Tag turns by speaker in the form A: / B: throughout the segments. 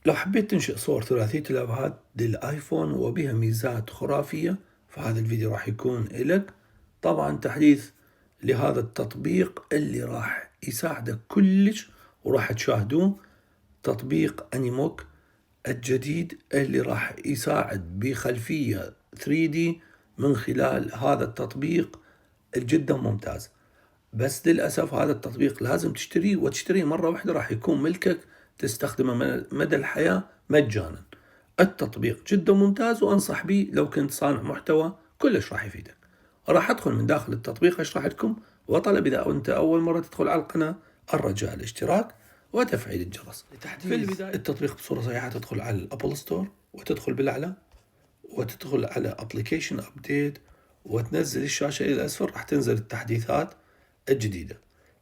A: لو حبيت تنشئ صور ثلاثية الأبعاد للآيفون وبها ميزات خرافية، فهذا الفيديو راح يكون إلك. طبعا تحديث لهذا التطبيق اللي راح يساعدك كلش وراح تشاهدوه، تطبيق أنيموك الجديد اللي راح يساعد بخلفية 3D من خلال هذا التطبيق الجدا ممتاز. بس للأسف هذا التطبيق لازم تشتريه، وتشتريه مرة واحدة، راح يكون ملكك تستخدمه مدى الحياة مجانا. التطبيق جدا ممتاز وأنصح به لو كنت صانع محتوى، كلش راح يفيدك. راح أدخل من داخل التطبيق أشرح لكم، وطلب إذا أنت أول مرة تدخل على القناة الرجاء الاشتراك وتفعيل الجرس. في البداية التطبيق بصورة صحيحة تدخل على الأبل ستور وتدخل بالأعلى وتدخل على ابليكيشن ابديت وتنزل الشاشة إلى الأسفل، راح تنزل التحديثات الجديدة.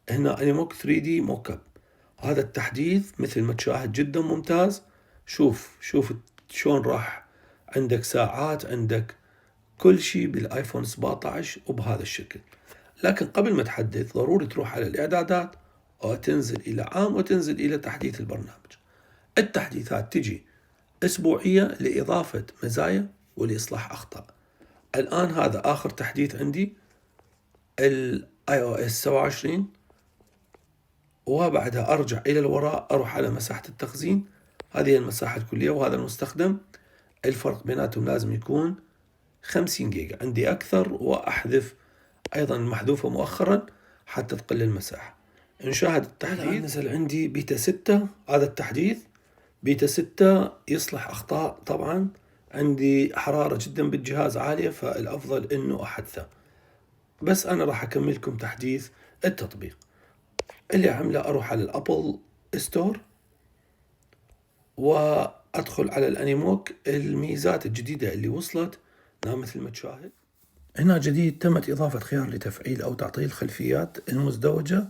A: هنا أنيموك 3D موك اب، هذا التحديث مثل ما تشاهد جدا ممتاز. شوف شلون راح عندك ساعات، عندك كل شيء بالايفون 17 وبهذا الشكل. لكن قبل ما تحدث ضروري تروح على الإعدادات وتنزل إلى عام وتنزل إلى تحديث البرنامج. التحديثات تجي أسبوعية لإضافة مزايا ولإصلاح أخطاء. الآن هذا آخر تحديث عندي ال iOS 27، وبعدها أرجع إلى الوراء أروح على مساحة التخزين. هذه المساحة الكلية وهذا المستخدم، الفرق بيناتهم لازم يكون 50 جيجا. عندي أكثر وأحذف أيضا المحذوفة مؤخرا حتى تقل المساحة. نشاهد التحديث. نزل عندي بيتا 6. هذا التحديث بيتا 6 يصلح أخطاء. طبعا عندي حرارة جدا بالجهاز عالية، فالأفضل أنه أحدثه. بس أنا راح أكمل لكم تحديث التطبيق. اللي أعمله أروح على الأبل ستور وأدخل على الأنيموك. الميزات الجديدة اللي وصلت مثل ما تشاهد هنا جديد، تمت إضافة خيار لتفعيل أو تعطيل الخلفيات المزدوجة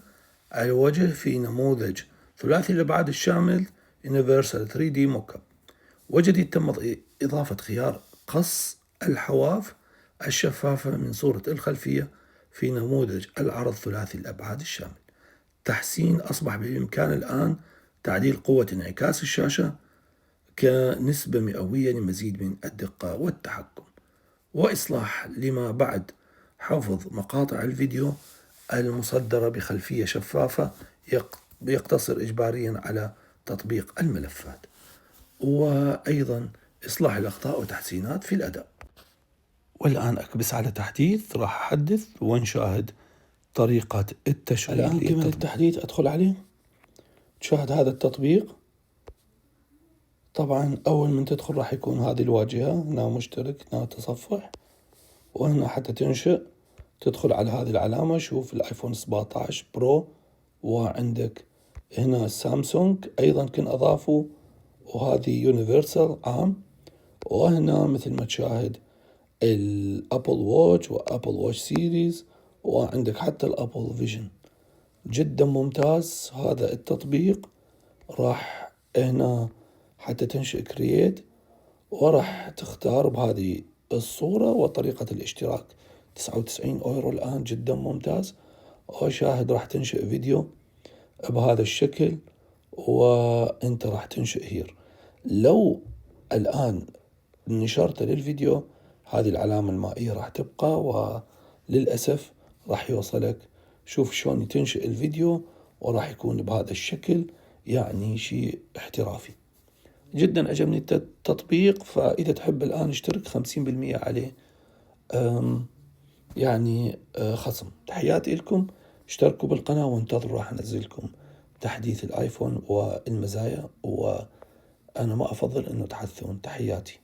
A: على الوجه في نموذج ثلاثي الأبعاد الشامل Universal 3D Mockup. وجديد تم إضافة خيار قص الحواف الشفافة من صورة الخلفية في نموذج العرض ثلاثي الأبعاد الشامل. تحسين أصبح بإمكان الآن تعديل قوة انعكاس الشاشة كنسبة مئوية لمزيد من الدقة والتحكم، وإصلاح لما بعد حفظ مقاطع الفيديو المصدرة بخلفية شفافة يقتصر إجباريا على تطبيق الملفات، وأيضا إصلاح الأخطاء وتحسينات في الأداء. والآن أكبس على تحديث، راح أحدث ونشاهد طريقة التشغيل. الآن كمل التحديث، أدخل عليه تشاهد هذا التطبيق. طبعا أول من تدخل راح يكون هذه الواجهة، هنا مشترك، هنا تصفح، وهنا حتى تنشئ تدخل على هذه العلامة. شوف الآيفون 17 برو، وعندك هنا سامسونج أيضا كن أضافوا، وهذه يونيفرسال عام، وهنا مثل ما تشاهد الأبل واتش وأبل واتش سيريز، وعندك حتى الأبل فيجن. جدا ممتاز هذا التطبيق. راح هنا حتى تنشئ كرييت، وراح تختار بهذه الصورة وطريقة الاشتراك 99 أورو الآن. جدا ممتاز. وشاهد راح تنشئ فيديو بهذا الشكل، وانت راح تنشئ هير. لو الآن نشرت للفيديو هذه العلامة المائية راح تبقى، وللأسف راح يوصلك. شوف شلون تنشئ الفيديو وراح يكون بهذا الشكل، يعني شيء احترافي. جدا عجبني التطبيق، فإذا تحب الآن اشترك 50% عليه، يعني خصم. تحياتي لكم، اشتركوا بالقناة وانتظروا راح انزلكم تحديث الآيفون والمزايا، وأنا ما أفضل أنه تحدثون. تحياتي.